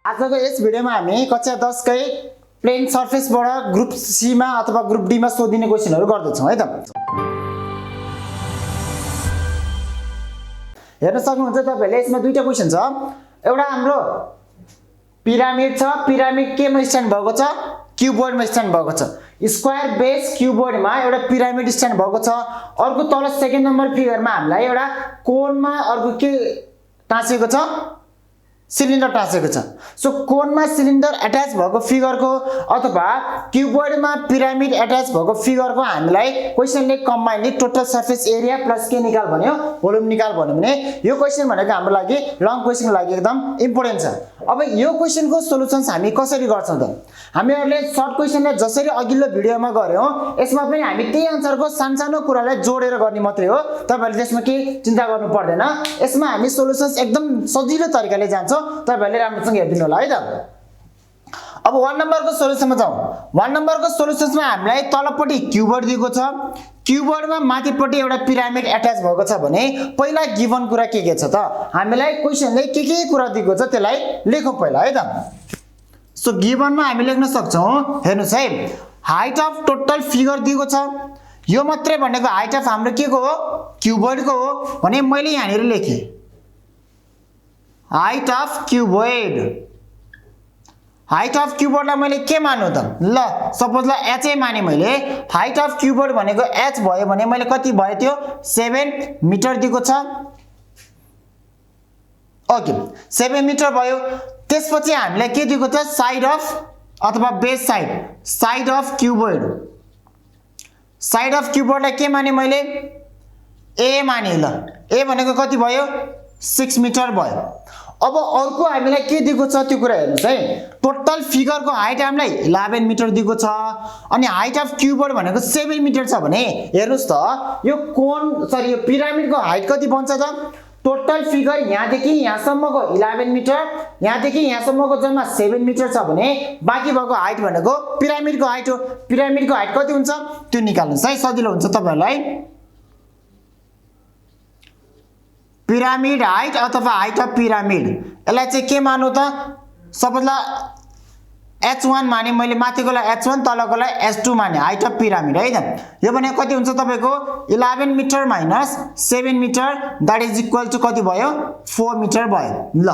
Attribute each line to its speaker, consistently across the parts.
Speaker 1: आजको यस भिडियोमा हामी कक्षा 10 कै प्लेन सर्फेसबाट ग्रुप सी मा अथवा ग्रुप डी मा सोधिने क्वेशनहरु गर्दैछौं है त। हेर्न सक्नुहुन्छ तपाईहरुले यसमा दुईटा क्वेशन छ। एउटा हाम्रो पिरामिड छ, पिरामिड केमा स्ट्यान्ड भएको छ? क्युबोइडमा स्ट्यान्ड भएको छ। स्क्वायर बेस क्युबोइडमा एउटा पिरामिड स्ट्यान्ड भएको छ। अर्को तल सेकेन्ड नम्बर फिगरमा हामीलाई एउटा कोनमा अर्को के टाँसेको छ? सिलिन्डर टाँसेको छ। सो कोनमा सिलिन्डर अट्याच भएको फिगरको अथवा क्युबोइडमा पिरामिड अट्याच भएको फिगरको हामीलाई क्वेशनले कम्बाइनली टोटल सरफेस एरिया प्लस के निकाल भन्यो? भोल्युम निकाल भन्यो भने यो क्वेशन भनेको हाम्रो लागि लङ क्वेशनको लागि एकदम इम्पोर्टेन्ट छ। अब यो क्वेशनको सोलुसन्स हामी कसरी गर्छौं त? हामीहरुले सर्ट क्वेशनलाई जसरी अघिल्लो भिडियोमा गर्यौं यसमा पनि हामी त्यही आन्सरको सानसानो कुरालाई जोडेर गर्ने मात्रै हो। तपाईहरुले त्यसमा के चिन्ता गर्नु पर्दैन। यसमा हामी सोलुसन्स एकदम सजिलो तरिकाले जान्छौं। तपाईहरुले राम्रोसँग हेर्दिनु होला है त। अब 1 नम्बरको सोलुसनमा जाउँ। 1 नम्बरको सोलुसन्समा हामीलाई तलपट्टि क्युबोइड दिएको छ। क्युबोइडमा माथिपट्टि एउटा पिरामिड अट्याच भएको छ भने पहिला गिवन कुरा के छ त? हामीलाई क्वेशनले के कुरा दिएको छ त्यसलाई लेखौं पहिला है त। सो गिवनमा हामी लेख्न सक्छौं। हेर्नुस् है, हाइट अफ टोटल फिगर दिएको छ। यो मात्रै भनेको हाइट अफ हाम्रो के को हो? क्युबोइडको हो भने मैले यहाँनिर लेखे height of cuboid. Height of क्युबोइडलाई मैले के मान्नु त? ल सपोज ल h माने मैले। हाइट अफ क्युबोइड भनेको h भयो भने मैले कति भयो त्यो? 7 मिटर दिएको छ। ओके 7 मिटर भयो। त्यसपछि हामीलाई के दिएको छ? साइड अफ अथवा base side, side of cuboid. Side of क्युबोइडलाई के माने मैले? a माने। ल a भनेको कति भयो? 6 मिटर भयो। अब अर्को हामीलाई के दिएको छ त्यो कुरा हेर्नुस् है। टोटल फिगरको हाइट हामीलाई 11 मिटर दिएको छ अनि हाइट अफ क्युबोइड भनेको 7 मिटर छ भने हेर्नुस् त यो कोन सरी यो पिरामिडको हाइट कति बन्छ त? टोटल फिगर यहाँदेखि यहाँसम्मको 11 मिटर, यहाँदेखि यहाँसम्मको जम्मा 7 मिटर छ भने बाँकी भएको हाइट भनेको पिरामिडको हाइट हो। पिरामिडको हाइट कति हुन्छ त्यो निकाल्नुस् है, सजिलो हुन्छ तपाईहरुलाई। पिरामिड हाइट अथवा हाइट अफ पिरामिड यसलाई चाहिँ के मान्नु त? सपोज h1 माने मैले, माथिकोलाई h1 तलकोलाई h2 माने हाइट अफ पिरामिड है त। यो भने कति हुन्छ तपाईको? 11 metre minus 7 metre that is equal to कति भयो? 4 मिटर भयो। ल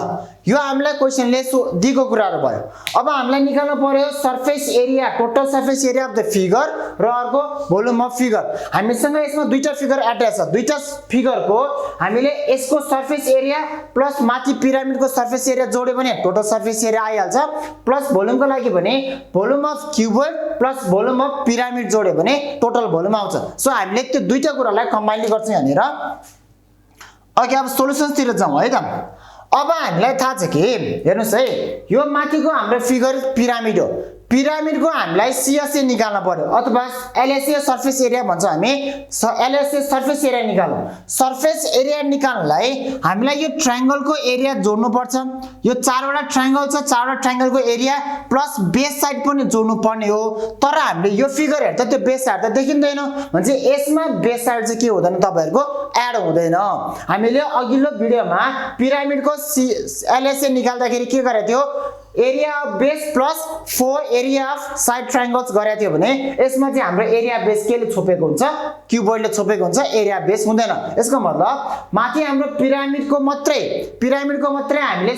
Speaker 1: यो हामीलाई क्वेशनले दिएको कुराहरु भयो। अब हामीलाई निकाल्नु पर्यो surface area, total surface area of the figure र अर्को भोल्युम अफ फिगर। हामीसँग यसमा दुईटा फिगर अट्याच छ। दुईटा फिगरको हामीले यसको सरफेस एरिया प्लस माथि पिरामिडको सरफेस एरिया जोड्यो भने टोटल सरफेस एरिया आइहाल्छ। प्लस भोल्युमको लागि भने volume of cuboid plus volume of pyramid जोड्यो भने टोटल भोल्युम आउँछ। सो हामीले त्यो दुईटा कुरालाई कम्बाइनली गर्छौं यहाँनिर। ओके अब सोलुसन्स तिर जाउँ है त। अब हामीलाई थाहा छ कि हेर्नुस् है, यो माथिको हाम्रो फिगर पिरामिड हो। पिरामिडको हामीलाई सीएसए निकाल्न पर्यो अथवा एलएसए सरफेस एरिया भन्छ हामी। एलएसए सरफेस एरिया निकाल्नु। सरफेस एरिया निकाल्नलाई हामीलाई यो ट्रायंगलको एरिया जोड्नु पर्छ। यो चारवटा ट्रायंगल छ, चारवटा ट्रायंगलको एरिया प्लस बेस साइड पनि जोड्नु पर्ने हो। तर हामीले यो फिगर हेर्दा त्यो बेस साइड त देखिँदैन भन्छ। यसमा बेस साइड चाहिँ के हुँदैन तपाईहरुको? एड हुँदैन। हामीले अघिल्लो भिडियोमा पिरामिडको एलएसए निकाल्दाखेरि के गरेको थियो? Area of base plus 4 area of side triangles गरेको थियो भने यसमा चाहिँ हाम्रो एरिया बेस केले छोपेको हुन्छ? क्युबोइडले छोपेको हुन्छ, एरिया बेस हुँदैन। यसको मतलब माथि हाम्रो पिरामिडको मात्रै हामीले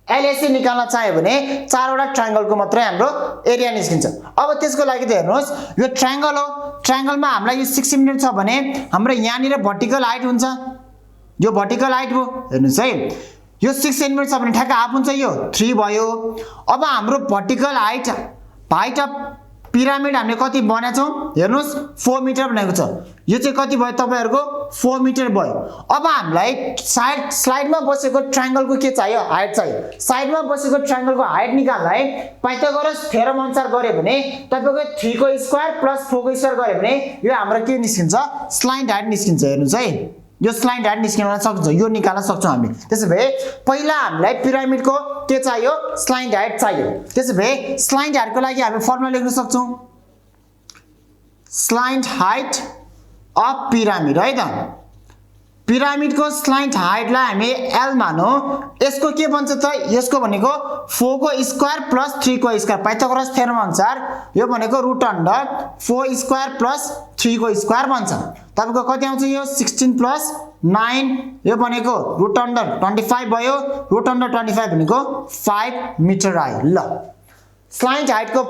Speaker 1: एलएसए निकाल्न चाह्यो भने चारवटा ट्रायंगलको मात्रै हाम्रो एरिया निस्किन्छ। अब त्यसको लागि त हेर्नुस् यो ट्रायंगल हो। ट्रायंगलमा हामीलाई यो 6 मिटर छ भने हाम्रो यहाँनिर भर्टिकल हाइट हुन्छ। यो भर्टिकल हाइट हो। हेर्नुस् है, यो 6 सेन्टिमिटर छ भने ठ्याक्क हाफ हुन्छ, यो 3 भयो। अब हाम्रो भर्टिकल हाइट अफ पिरामिड हामीले कति बनाएछौं? हेर्नुस् 4 मिटर भनेको छ। यो चाहिँ कति भयो तपाईहरुको? 4 मिटर भयो। अब हामीलाई स्लाइडमा बसेको ट्रायंगलको के चाहियो? हाइट चाहियो। साइडमा बसेको ट्रायंगलको हाइट निकाल्नलाई पाइथागोरस थ्योरम अनुसार गर्यो भने तपाईको 3 को स्क्वायर प्लस 4 को स्क्वायर गर्यो भने यो हाम्रो के निस्किन्छ? स्लाइड हाइट निस्किन्छ। हेर्नुस् है, यो स्लाइड हाइट निस्किन सक्छ, यो निकाल्न सक्छौं हामी। त्यसैभए पहिला हामीलाई पिरामिडको के चाहियो? स्लाइड हाइट चाहियो। त्यसैभए स्लाइड हाइटको लागि हामी फर्मुला लेख्न सक्छौं। स्लाइड हाइट अफ पिरामिड है त पिरामिडको स्लाइड हाइटलाई हामी L मानौँ यसको के बन्छ त यसको भनेको 4 को स्क्वायर प्लस 3 को स्क्वायर पाइथागोरस थ्योरम अनुसार यो भनेको रुट अन्डर 4 स्क्वायर प्लस 3 को स्क्वायर बन्छ तपाईको कति आउँछ यो 16 प्लस 9 यो भनेको रुट अन्डर 25 भयो रुट अन्डर 25 भनेको 5 मिटर आयो ल स्लाइड हाइटको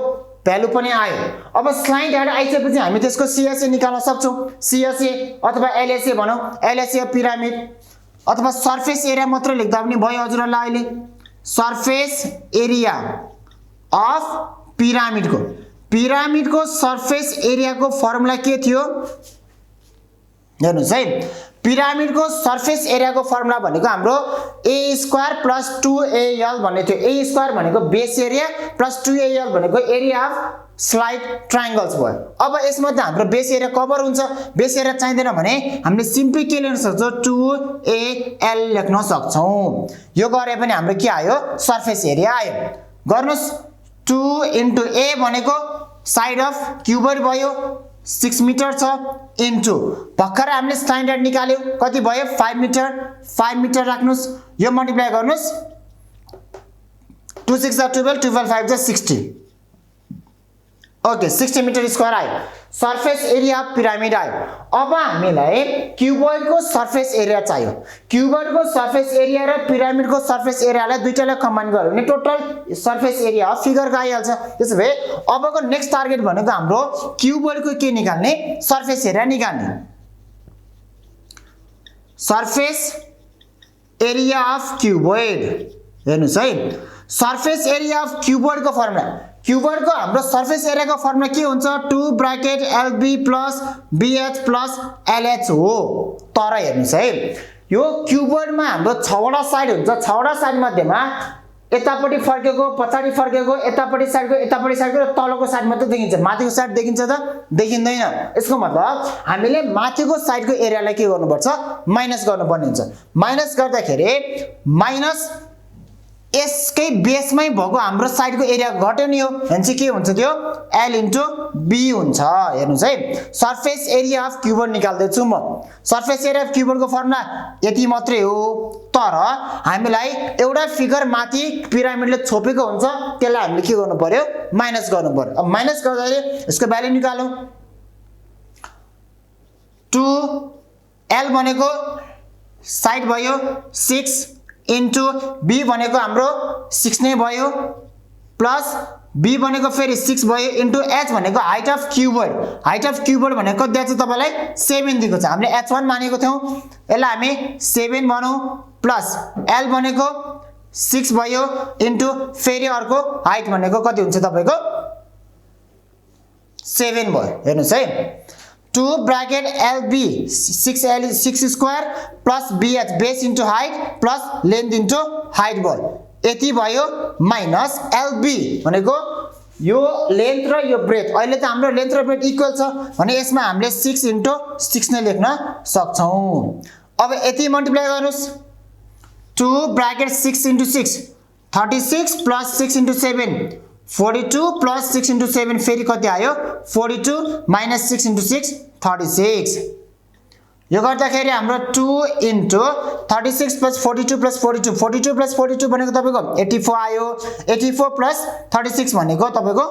Speaker 1: भ्यालु पनि आयो अब स्लाइड हाइट आइसकेपछि हामी त्यसको सीएसए निकाल्न सक्छौं सीएसए अथवा एलएसए भनौं एलएसए पिरामिड अथवा सरफेस एरिया मात्र लेख्दा पनि भयो हजुरहरुलाई अहिले सरफेस एरिया अफ पिरामिडको सरफेस एरियाको फर्मुला के थियो हेर्नुस् है पिरामिडको सरफेस एरियाको फर्मुला भनेको हाम्रो a स्क्वायर प्लस 2al भन्ने थियो a स्क्वायर भनेको बेस एरिया प्लस 2al भनेको एरिया अफ स्लाइड ट्रायंगल्स भयो अब यसमा त हाम्रो बेस एरिया कभर हुन्छ बेस एरिया चाहिदैन भने हामीले सिम्पली के लेख्न सक्छौं 2al लेख्न सक्छौं यो गरे पनि हाम्रो के आयो सरफेस एरिया आयो गर्नुस् 2 * a भनेको साइड अफ क्युबोइड भयो 6 मिटर छ इन्टु भर्खर हामीले स्ट्यान्डर्ड निकाल्यो कति भयो 5 मिटर राख्नुस् यो मल्टिप्लाई गर्नुस् 2 6 12 12 5 60 ओके 60 मिटर स्क्वायर आयो सरफेस एरिया अफ पिरामिड आयो अब हामीलाई क्युबोइडको सरफेस एरिया चाहियो क्युबोइडको सरफेस एरिया र पिरामिडको सरफेस एरियालाई दुईटालाई कम्बाइन गर्यो भने total surface area of figure आइहाल्छ त्यसोभए अबको नेक्स्ट टार्गेट भनेको हाम्रो क्युबोइडको के निकाल्ने सरफेस एरिया निकाल्ने सरफेस एरिया अफ क्युबोइड हेर्नुस् है सरफेस एरिया अफ क्युबोइडको फर्मुला क्युबोइडको हाम्रो सरफेस एरियाको फर्मुला के हुन्छ 2 bracket LB plus BH plus LH हो तर हेर्नुस् है यो क्युबोइडमा हाम्रो 6 वटा साइड हुन्छ 6 वटा साइड मध्येमा यतापटि फर्केको पछाडी फर्केको यतापटि साइडको र तलको साइड मात्र देखिन्छ माथिको साइड देखिन्छ त देखिँदैन यसको मतलब हामीले माथिको साइडको एरियालाई के गर्नुपर्छ माइनस गर्नुपर्ने हुन्छ माइनस गर्दाखेरि माइनस यसकै बेसमै भएको हाम्रो साइडको एरिया घट्यो नि हो भने के हुन्छ त्यो L * B हुन्छ हेर्नुस् है सरफेस एरिया अफ क्युबोइड निकाल्दै छु म सरफेस एरिया अफ क्युबोइडको फर्मुला यति मात्रै हो तर हामीलाई एउटा फिगर माथि पिरामिडले छोपेको हुन्छ त्यसलाई हामीले के गर्नु पर्यो माइनस गर्नु पर्यो अब माइनस गर्दाखेरि यसको भ्यालु निकालौं 2L भनेको साइड भयो 6 इन्टु B भनेको हाम्रो 6 नै भयो प्लस B भनेको फेरि 6 भयो इन्टु H भनेको हाइट अफ क्युबोइड भनेको कति दिएको छ तपाईलाई 7 दिएको छ हामीले H1 मानेको थियौ यसलाई हामी 7 भनौं प्लस L भनेको 6 भयो इन्टु फेरि अर्को हाइट भनेको कति हुन्छ तपाईको 7 भयो हेर्नुस् है 2 bracket LB 6 square plus BH base into height plus length into height भयो यति भयो माइनस LB भनेको यो लेन्थ र यो ब्रेथ अहिले त हाम्रो लेन्थ र ब्रेथ इक्वल छ भने यसमा हामीले 6 * 6 नै लेख्न सक्छौं अब यति मल्टिप्लाई गर्नुस् 2 ब्रैकेट 6 * 6 36 प्लस 6 * 7 42 प्लस 6 * 7 फेरि कति आयो 42 माइनस 6 * 6 36 यो गर्दाखेरि हाम्रो 2 * 36 प्लस 42 प्लस 42 प्लस 42 भनेको तपाईको 84 आयो 84 प्लस 36 भनेको तपाईको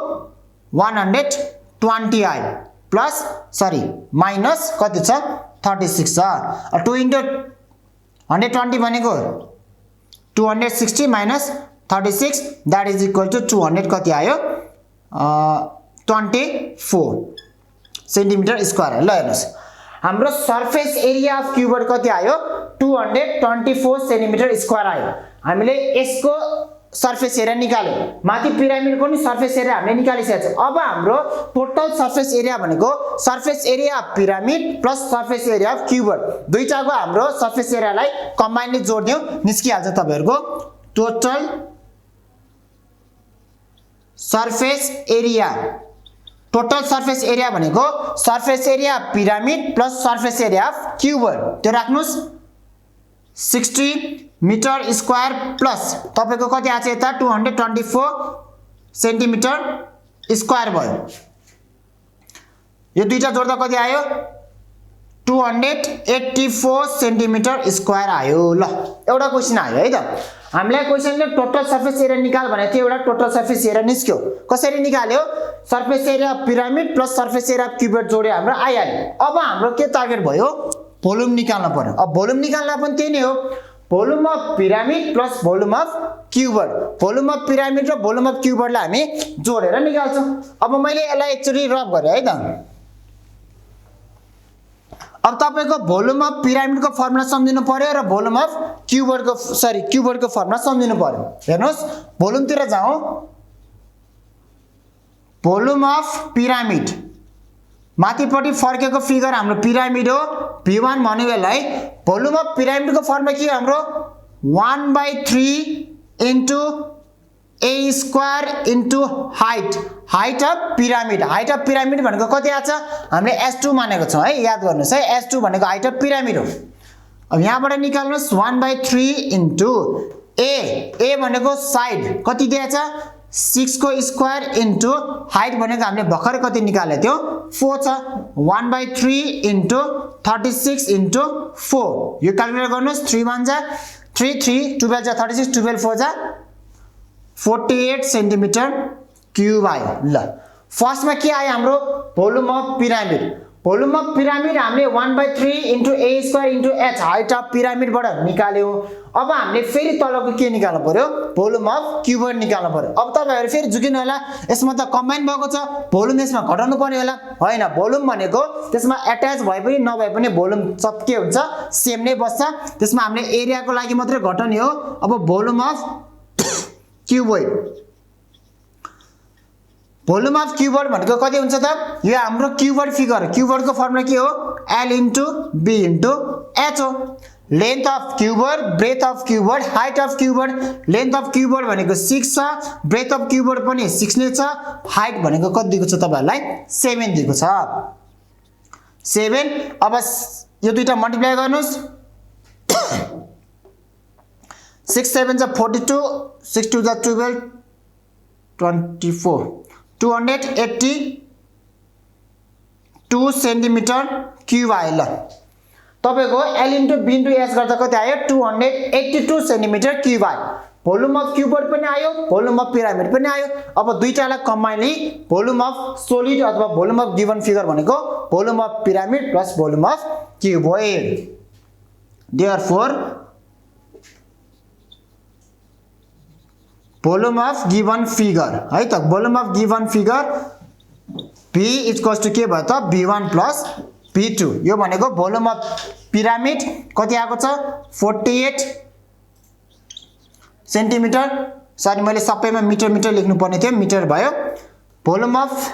Speaker 1: 120 आयो प्लस सरी माइनस कति छ 36 छ 2 * 120 भनेको 260 minus 36 that is equal to 200 कति आयो 24 सेन्टिमिटर स्क्वायर ल हेर्नुस् हाम्रो सरफेस एरिया अफ क्युबोइड कति आयो 224 सेन्टिमिटर स्क्वायर आयो हामीले यसको सरफेस एरिया निकाल्यो माथि पिरामिडको नि सरफेस एरिया हामीले निकालिसकेको छ अब हाम्रो टोटल सरफेस एरिया भनेको surface area of pyramid plus surface area of cuboid दुईटाको हाम्रो सरफेस एरियालाई कम्बाइनली जोड्दियौ निस्किहाल्छ तपाईहरुको टोटल सरफेस एरिया भनेको surface area pyramid plus surface area of cuboid त्यो राख्नुस् 60 मिटर स्क्वायर प्लस तपाईको कति आछ यता 224 सेन्टिमिटर स्क्वायर भयो यो दुईटा जोड्दा कति आयो 284 सेन्टिमिटर स्क्वायर आयो। ल एउटा क्वेशन आयो है त। हामीलाई क्वेशनले टोटल सर्फेस एरिया निकाल भनेको थियो, एउटा टोटल सर्फेस एरिया निस्क्यो। कसरी निकाल्यो? Surface area of pyramid plus surface area of cuboid जोड्यो हाम्रो आइहाल्यो। अब हाम्रो के टार्गेट भयो? भोल्युम निकाल्न पर्यो। अब भोल्युम निकाल्न पनि त्यही नै हो, volume of pyramid plus volume of cuboid. Volume of pyramid र भोल्युम अफ क्युबोइडलाई हामी जोडेर निकाल्छौँ। अब मैले यसलाई एकचोटि रब गरेँ है त। अब तपाईको भोल्युम अफ पिरामिडको फर्मुला सम्झिनु पर्यो र भोल्युम अफ क्युबोइडको फर्मुला सम्झिनु पर्यो। हेर्नुस् भोल्युमतिर जाउँ। भोल्युम अफ पिरामिड माथिपट्टि फर्केको फिगर हाम्रो पिरामिड हो, V1 भन्यो यसलाई। भोल्युम अफ पिरामिडको फर्मुला के हो हाम्रो? 1/3 into a square into height of pyramid. Height of pyramid भनेको कति आछ? हामीले S2 मानेको छौँ है, याद गर्नुहोस् है। S2 भनेको हाइट अफ पिरामिड हो। अब यहाँबाट निकाल्नुहोस् 1/3 इन्टु a भनेको साइड कति दिएछ? 6 को स्क्वायर इन्टु हाइट भनेको हामीले भर्खर कति निकालेको थियो? 4 छ। 1/3 इन्टु 36 इन्टु 4। यो क्याल्कुलेट गर्नुहोस्। 3 1 जा 3 3 12 जा 36 12 4 जा 48 सेन्टिमिटर क्युब आयो। ल फर्स्टमा के आयो हाम्रो? Volume of pyramid. Volume of pyramid हामीले 1/3 into a square into h height of पिरामिडबाट निकाल्यो। अब हामीले फेरि तलको के निकाल्नु पर्यो? भोल्युम अफ क्युबोइड निकाल्नु पर्यो। अब तपाईहरु फेरि झुकिनु होला, यसमा त कम्बाइन भएको छ, भोल्युम यसमा घटाउनु पर्यो होला। हैन, भोल्युम भनेको त्यसमा अट्याच भए पनि नभए पनि भोल्युम सब के हुन्छ? सेम नै बस्छ। त्यसमा हामीले एरियाको लागि मात्रै घटाउने हो। अब volume of cuboid, volume of cuboid भनेको कति हुन्छ त? यो हाम्रो क्युबोइड फिगर, क्युबोइडको फर्मुला के हो? L into B into H हो। Length of cuboid, breadth of cuboid, height of cuboid. Length of cuboid भनेको 6 छ, ब्रेथ अफ क्युबोइड पनि 6 नै छ, हाइट भनेको कति दिएको छ तपाईहरुलाई? 7 दिएको छ। 7। अब यो दुईटा मल्टिप्लाई गर्नुस्। 6 7 जा 42, 6 2 जा 12 24, 282 सेन्टिमिटर क्युब आयो। ल तपाईको L into B into H गर्दा कति आयो? 282 सेन्टिमिटर क्युब आयो। भोल्युम अफ क्युबोइड पनि आयो, भोल्युम अफ पिरामिड पनि आयो। अब दुईटालाई कम्बाइनली भोल्युम अफ सोलिड अथवा भोल्युम अफ गिवन फिगर भनेको volume of pyramid plus volume of cuboid. Therefore volume of given figure है त, volume of given figure V equals to के भयो त? V1 plus V2। यो भनेको भोल्युम अफ पिरामिड कति आएको छ? 48 सेन्टिमिटर। सरी, मैले सबैमा मिटर मिटर लेख्नु पर्ने थियो, मिटर भयो। Volume of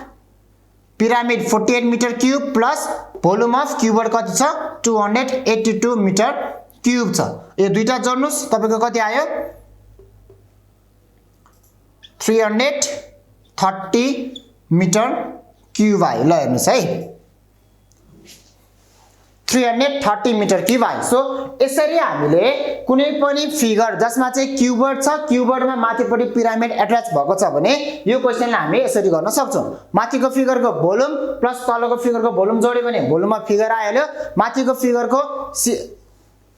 Speaker 1: pyramid 48 metre cube plus volume of cuboid कति छ? 282 मिटर क्युब छ। यो दुईटा जोड्नुस्, तपाईको कति आयो? 330 मिटर क्युब आयो। ल हेर्नुस् है, 330 मिटर क्युब आयो। सो यसरी हामीले कुनै पनि फिगर जसमा चाहिँ क्युबोइड छ, क्युबोइडमा माथिपट्टि पिरामिड अट्याच भएको छ भने यो क्वेशनलाई हामी यसरी गर्न सक्छौं। माथिको फिगरको भोल्युम प्लस तलको फिगरको भोल्युम जोड्यो भने भोल्युममा फिगर आइहाल्यो। माथिको फिगरको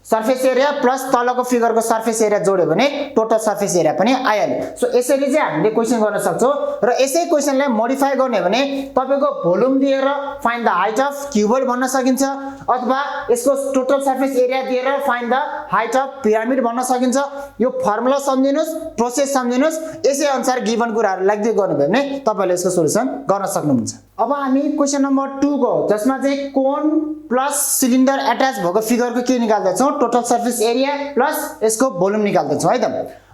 Speaker 1: सर्फेस एरिया प्लस तलको फिगरको सर्फेस एरिया जोड्यो भने टोटल सर्फेस एरिया पनि आइहाल्यो। सो यसरी चाहिँ हामीले क्वेशन गर्न सक्छौं। र यसै क्वेशनलाई मोडिफाई गर्ने भने तपाईको भोल्युम दिएर find the height of cuboid भन्न सकिन्छ, अथवा यसको टोटल सर्फेस एरिया दिएर find the height of pyramid भन्न सकिन्छ। यो फर्मुला सम्झिनुस्, प्रोसेस सम्झिनुस्, यसै अनुसार गिवन कुराहरु लेख्दै गर्नुभयो भने तपाईले यसको सोलुसन गर्न सक्नुहुन्छ। अब हामी क्वेशन नम्बर 2 को जसमा चाहिँ कोन प्लस सिलिन्डर अट्याच भएको फिगरको के निकाल्दै छौं? टोटल सर्फेस एरिया प्लस यसको भोल्युम निकाल्दै छौं है त।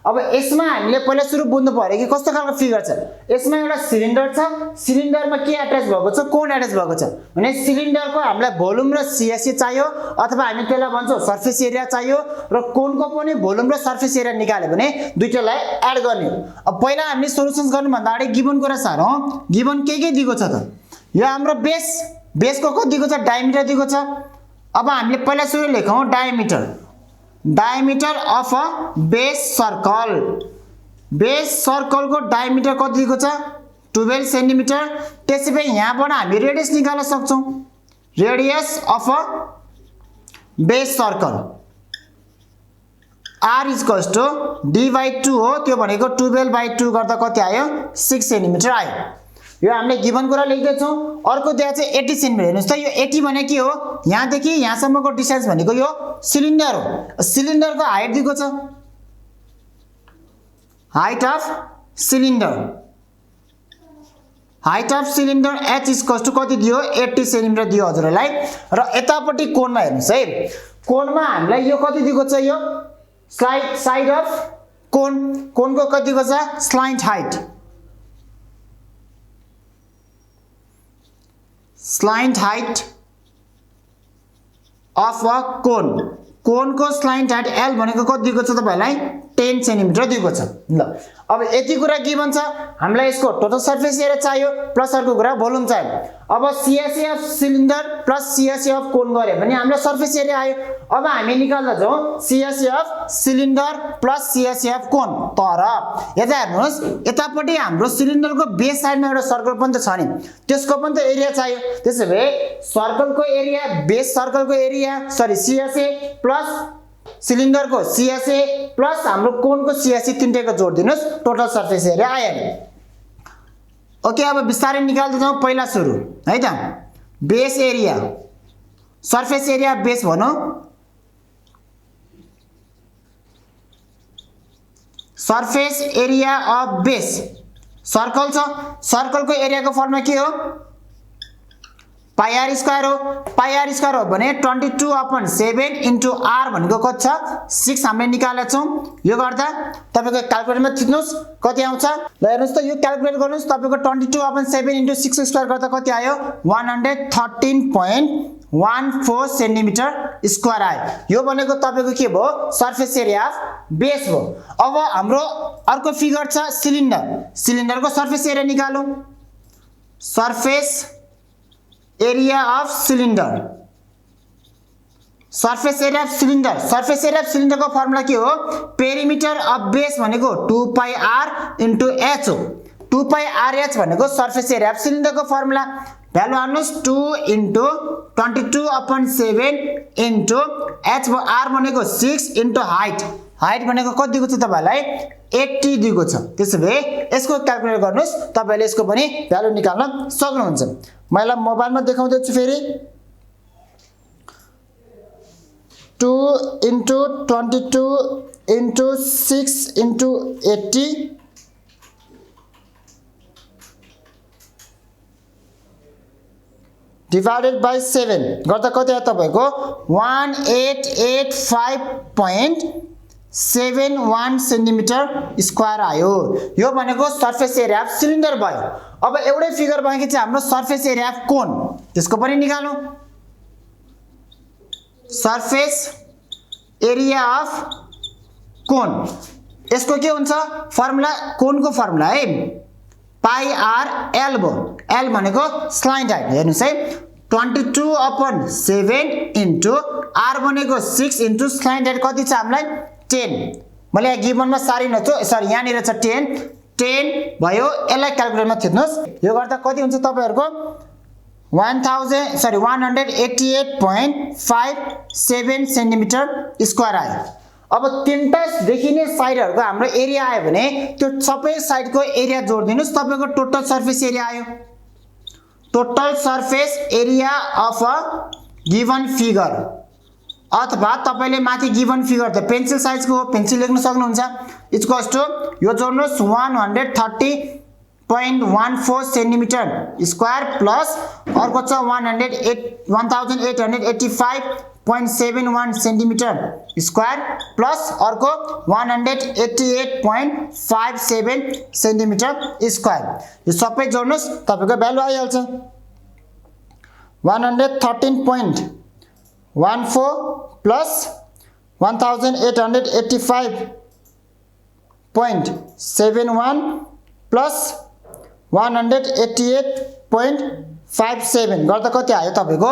Speaker 1: अब यसमा हामीले पहिला सुरु बुझ्नु पर्यो कि कस्तो खालको फिगर छ। यसमा एउटा सिलिन्डर छ, सिलिन्डरमा के अट्याच भएको छ? कोन अट्याच भएको छ भने सिलिन्डरको हामीलाई भोल्युम र CSE चाहियो, अथवा हामी त्यसलाई भन्छौं सर्फेस एरिया चाहियो, र कोनको पनि भोल्युम र सर्फेस एरिया निकाल्यो भने दुईटालाई एड गर्ने हो। अब पहिला हामीले सोलुसन्स गर्नु भन्दा अगाडि गिवन कुरा सारौं। गिवन के दिएको छ त? यो हाम्रो बेसको कति दिएको छ? डायमिटर दिएको छ। अब हामीले पहिला सुरु लेखौं diameter of a base circle. Base सर्कलको डायमिटर कति दिएको छ? 12 सेन्टिमिटर। त्यसैले यहाँबाट हामी रेडियस निकाल्न सक्छौं। Radius of a base circle r equals to d/2 हो, त्यो भनेको 12/2 गर्दा कति आयो 6 सेन्टिमिटर आयो। यो हामीले गिभन कुरा लेख्दै छौं। अर्को दिया चाहिँ 80 सेन्टिमिटर। हेर्नुस् त, यो 80 भने के हो, यहाँदेखि यहाँसम्मको डिस्टेन्स भनेको यो सिलिन्डर हो। सिलिन्डरको हाइट दिएको छ, height of cylinder, height of cylinder h equals to कति दियो 80 सेन्टिमिटर दियो हजुरलाई। र यतापट्टि कोणमा हेर्नुस् है, कोणमा हामीलाई यो कति दिएको छ, यो साइड अफ कोण, कोणको कति दिएको छ स्लाइन्ट हाइट, स्लाइन्ट हाइट अफ अ कोण, कोणको स्लाइन्ट हाइट l भनेको कति दिएको छ तपाईहरुलाई 10 सेन्टिमिटर दिएको छ। ल अब यति कुरा गिभन छ, हामीलाई यसको टोटल सर्फेस एरिया चाहियो प्लस अर्को कुरा भोल्युम चाहियो। अब CSA of cylinder plus CSA of कोण गरे भने हामीलाई सर्फेस एरिया आयो। अब हामी निकाल्दा जाउँ CSA of cylinder plus CSA of कोण। तर यता हेर्नुस्, यतापट्टि हाम्रो सिलिन्डरको बेस साइडमा एउटा सर्कल पनि त छ नि, त्यसको पनि त एरिया चाहियो। त्यसैले सर्कलको एरिया, बेस सर्कलको एरिया सरी CSA प्लस सिलिन्डरको CSA प्लस हाम्रो कोणको CSA तीनटैको जोड दिनुस्, टोटल सर्फेस एरिया आयो। ओके, अब बिस्तारै निकाल्दै जाउँ। पहिला सुरु है त, base area, surface area base भनौँ, surface area of base, circle छ, सर्कलको एरियाको फर्मुला के हो पाई आर स्क्वायर हो। पाई आर स्क्वायर हो भने 22/7 इन्टु r भनेको कति छ 6 हामीले निकालेका छौं। यो गर्दा तपाईको क्याल्कुलेटरमा थिच्नुस् कति आउँछ। ल हेर्नुस् त, यो क्याल्कुलेट गर्नुस्, तपाईको 22/7 इन्टु 6 स्क्वायर गर्दा कति आयो 113.14 सेन्टिमिटर स्क्वायर आयो। यो भनेको तपाईको के भयो सर्फेस एरिया अफ बेस भयो। अब हाम्रो अर्को फिगर छ सिलिन्डर, सिलिन्डरको सर्फेस एरिया निकालौं। Surface area of cylinder, surface area of cylinder, surface area of सिलिन्डरको फर्मुला के हो पेरिमिटर अफ बेस भनेको 2πr इन्टु h हो। 2πrh भनेको सर्फेस एरिया अफ सिलिन्डरको फर्मुला। भ्यालु हाल्नुस् 2 इन्टु 22/7 इन्टु h r भनेको 6 इन्टु हाइट, हाइट भनेको कति दिएको छ तपाईलाई 80 दिएको छ। त्यसैले यसको क्याल्कुलेट गर्नुस्, तपाईले यसको पनि भ्यालु निकाल्न सक्नुहुन्छ। मैले मोबाइलमा देखाउँदै छु फेरि 2 into 22 into 6 into 80 divided by 7 गर्दा कति आयो तपाईको 1885.71 सेन्टिमिटर स्क्वायर आयो। यो भनेको सर्फेस एरिया अफ सिलिन्डर भयो। अब एउटै फिगर बाँकी छ हाम्रो सर्फेस एरिया अफ कोन, त्यसको पनि निकालौं। सर्फेस एरिया अफ कोन, यसको के हुन्छ फर्मुला, कोनको फर्मुला है पाई आर एल भयो। एल भनेको स्लाइन्ट हाइट, हेर्नुस् है 22/7 इन्टु आर भनेको 6 इन्टु स्लाइन्ट हाइट कति छ हामीलाई 10। मैले यहाँ गिभनमा सारिन छु, सरी यहाँनिर छ 10 भयो। यसलाई क्याल्कुलेटरमा थिच्नुस्, यो गर्दा कति हुन्छ तपाईहरुको 188.57 सेन्टिमिटर स्क्वायर आयो। अब तीनटा देखिने साइडहरुको हाम्रो एरिया आयो भने त्यो सबै साइडको एरिया जोड दिनुस्, तपाईको टोटल सर्फेस एरिया आयो। Total surface area of a given figure, अथवा तपाईले माथि गिवन फिगर त पेन्सिल साइजको हो, पेन्सिल लेख्न सक्नुहुन्छ। इक्वल्स टु यो जोड्नुस् 130.14 सेन्टिमिटर स्क्वायर प्लस अर्को छ 1885.71 सेन्टिमिटर स्क्वायर प्लस अर्को 188.57 सेन्टिमिटर स्क्वायर। यो सबै जोड्नुस् तपाईको भ्यालु आइहाल्छ 113.14 प्लस 1885.71 प्लस 188.57 गर्दा कति आयो तपाईको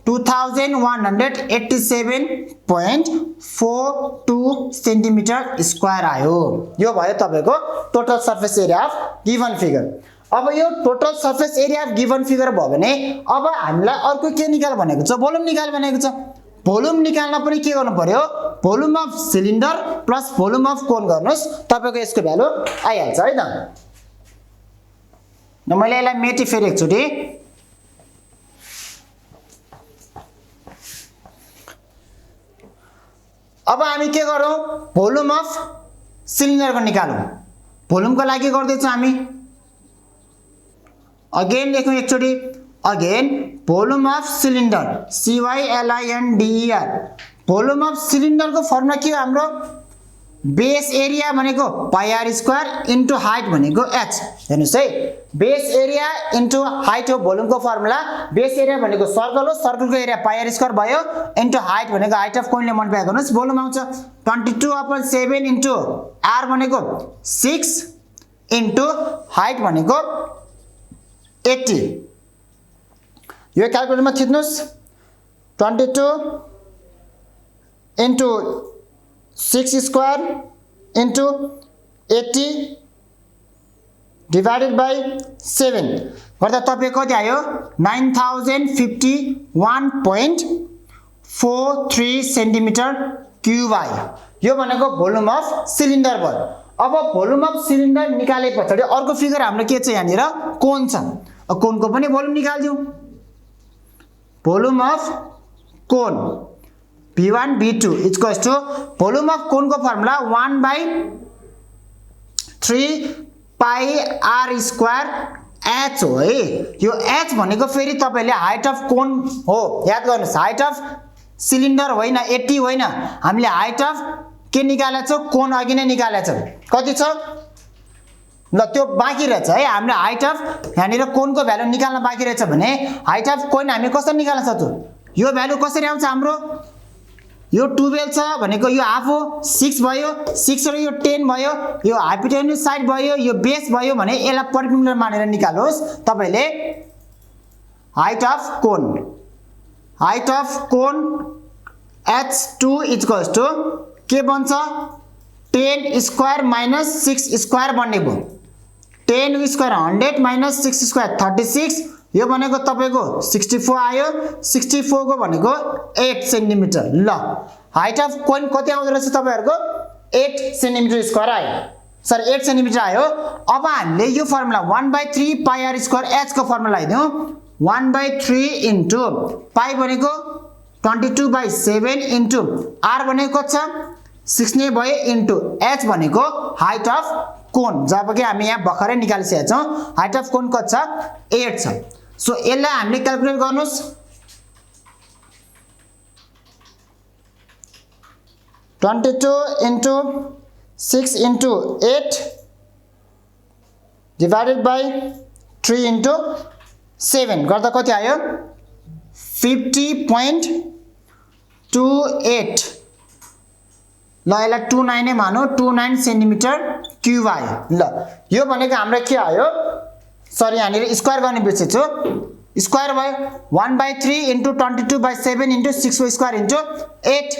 Speaker 1: 2187.42 सेन्टिमिटर स्क्वायर आयो। यो भयो तपाईको total surface area of given figure. अब यो total surface area of given figure भयो भने अब हामीलाई अर्को के निकाल भनेको छ, भोल्युम निकाल भनेको छ। भोल्युम निकाल्न पनि के गर्नु पर्यो, volume of cylinder plus volume of cone गर्नुस्, तपाईको यसको भ्यालु आइहाल्छ है त। न मैले यसलाई मेटी फेरि एकचोटी। अब हामी के गरौँ, भोल्युम अफ सिलिन्डरको निकालौँ। भोल्युमको लागि गर्दैछौँ हामी, अगेन लेखौँ एकचोटी, again volume of cylinder CYLINDER। Volume of सिलिन्डरको फर्मुला के हो हाम्रो, बेस एरिया भनेको पाई आर स्क्वायर इन्टु हाइट भनेको h। हेर्नुस् है, बेस एरिया इन्टु हाइट हो भोल्युमको फर्मुला। बेस एरिया भनेको सर्कल हो, सर्कलको एरिया पाई आर स्क्वायर भयो, इन्टु हाइट भनेको हाइट अफ कोइनले मल्टिप्लाई गर्नुस्, भोल्युम आउँछ 22/7 इन्टु r भनेको 6 इन्टु हाइट भनेको 80। यो क्याल्कुलेटरमा थिच्नुस्, 22 into 6 square into 80 divided by 7 गर्दा तपाईको कति आयो, 9051.43 सेन्टिमिटर क्युब आयो। यो भनेको भोल्युम अफ सिलिन्डर भयो। अब भोल्युम अफ सिलिन्डर निकाले पछाडि अर्को फिगर हाम्रो के छ, यहाँनिर कोन छ। कोनको पनि भोल्युम निकाल्दियौ। Volume of cone V1 V2 equals to volume of कोनको formula 1/3 pi r square h हो है। यो h भनेको फेरि तपाईले हाइट अफ कोन हो, याद गर्नुस्। हाइट अफ सिलिन्डर होइन, 80 होइन, हामीले हाइट अफ के निकालेको छौँ, कोन अघि नै निकालेको छौँ। कति छ ल, त्यो बाँकी रहेछ है। हामीले हाइट अफ यहाँनिर कोनको भ्यालु निकाल्न बाँकी रहेछ भने हाइट अफ कोन हामी कसरी निकाल्न सक्छौँ, यो भ्यालु कसरी आउँछ हाम्रो, यो 12 छ भनेको यो हाफ हो, 6 भयो, 6 र यो 10 भयो, यो हाइपोटेन्युस साइड भयो, यो बेस भयो भने यसलाई परपेन्डिकुलर मानेर निकाल्नुहोस् तपाईले। Height of cone H2 equals to के बन्छ, 10 स्क्वायर माइनस 6 स्क्वायर बन्ने भयो। 10 स्क्वायर 100 माइनस 6 स्क्वायर 36, यो भनेको तपाईको 64 आयो। 64 को भनेको 8 सेन्टिमिटर। ल, हाइट अफ कोइन कति आउँदो रहेछ तपाईहरुको, 8 सेन्टिमिटर स्क्वायर आयो, सर 8 सेन्टिमिटर आयो। अब हामीले यो formula 1/3 pi r square h को फर्मुला लगाइदियौ। 1/3 इन्टु पाई भनेको 22/7 इन्टु r भनेको छ 6 नै भयो इन्टु h भनेको हाइट अफ कोन, जब कि हामी यहाँ भर्खरै निकालिसकेका छौं। हाइट अफ कोन कति छ, 8 छ। सो यसलाई हामीले क्याल्कुलेट गर्नुस्। 22 into 6 into 8 divided by 3 into 7 गर्दा कति आयो, 50.28। ल, यसलाई 29 नै मानौ, 29 सेन्टिमिटर क्युब आयो। ल, यो भनेको हाम्रो के आयो, सरी यहाँनिर स्क्वायर गर्ने बिर्सेछु, स्क्वायर भयो 1/3 इन्टु 22/7 इन्टु 6 को square into 8।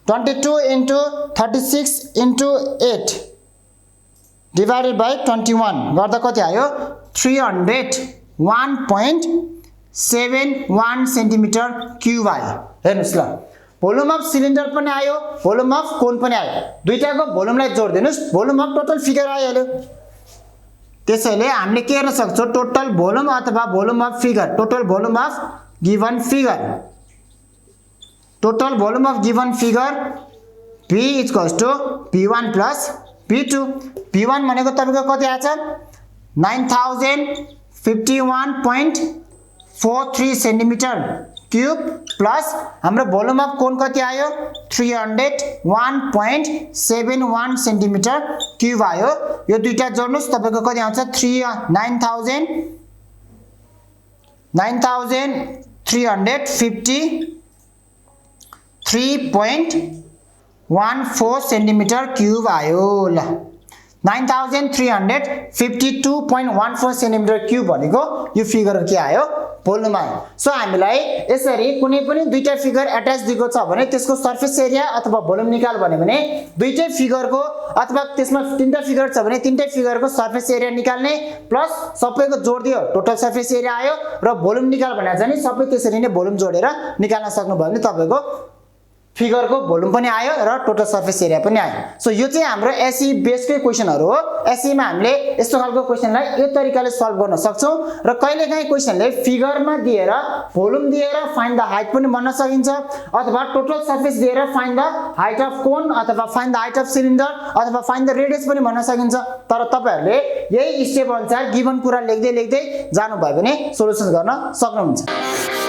Speaker 1: 22 into 36 into 8 divided by 21 गर्दा कति आयो, 301.71 सेन्टिमिटर क्युब आयो। हेर्नुस् ल, भोल्युम अफ सिलिन्डर पनि आयो, भोल्युम अफ कोन पनि आयो, दुईटाको भोल्युमलाई जोड्दिनुस्, भोल्युम अफ टोटल फिगर आइहाल्यो। त्यसैले हामीले के गर्न सक्छौं, टोटल भोल्युम अथवा volume of figure, total volume of given figure, total volume of given figure V equals to V1 plus V2। V1 भनेको तपाईको कति आछ, 9051.43 सेन्टिमिटर क्युब प्लस हाम्रो भोल्युम अफ कोन कति आयो, 301.71 सेन्टिमिटर क्युब आयो। यो दुईटा जोड्नुस्, तपाईको कति आउँछ, 9350.14 सेन्टिमिटर क्युब आयो। ल, 9352.14 सेन्टिमिटर क्युब भनेको यो फिगर के आयो, भोल्युम आयो सो हामीलाई यसरी कुनै पनि दुईटा फिगर अट्याच दिएको छ भने त्यसको सर्फेस एरिया अथवा भोल्युम निकाल भन्यो भने दुईटै फिगरको अथवा त्यसमा तीनटा फिगर छ भने तीनटै फिगरको सर्फेस एरिया निकाल्ने प्लस सबैको जोड दियो टोटल सर्फेस एरिया आयो र भोल्युम निकाल भनेर चाहिँ नि सबै त्यसरी नै भोल्युम जोडेर निकाल्न सक्नुभयो भने तपाईको फिगरको भोल्युम पनि आयो र टोटल सर्फेस एरिया पनि आयो सो यो चाहिँ हाम्रो एसई बेसकै क्वेशनहरु हो एसई मा हामीले यस्तो खालको क्वेशनलाई यो तरिकाले सल्भ गर्न सक्छौं र कहिलेकाहीँ क्वेशनले फिगरमा दिएर भोल्युम दिएर फाइन्ड द हाइट पनि भन्न सकिन्छ अथवा टोटल सर्फेस दिएर फाइन्ड द हाइट अफ कोन अथवा find the height of cylinder अथवा फाइन्ड द रेडियस पनि भन्न सकिन्छ तर तपाईहरुले यही स्टेप अनुसार गिवन कुरा लेख्दै लेख्दै जानु भयो भने सोलुसन गर्न सक्नुहुन्छ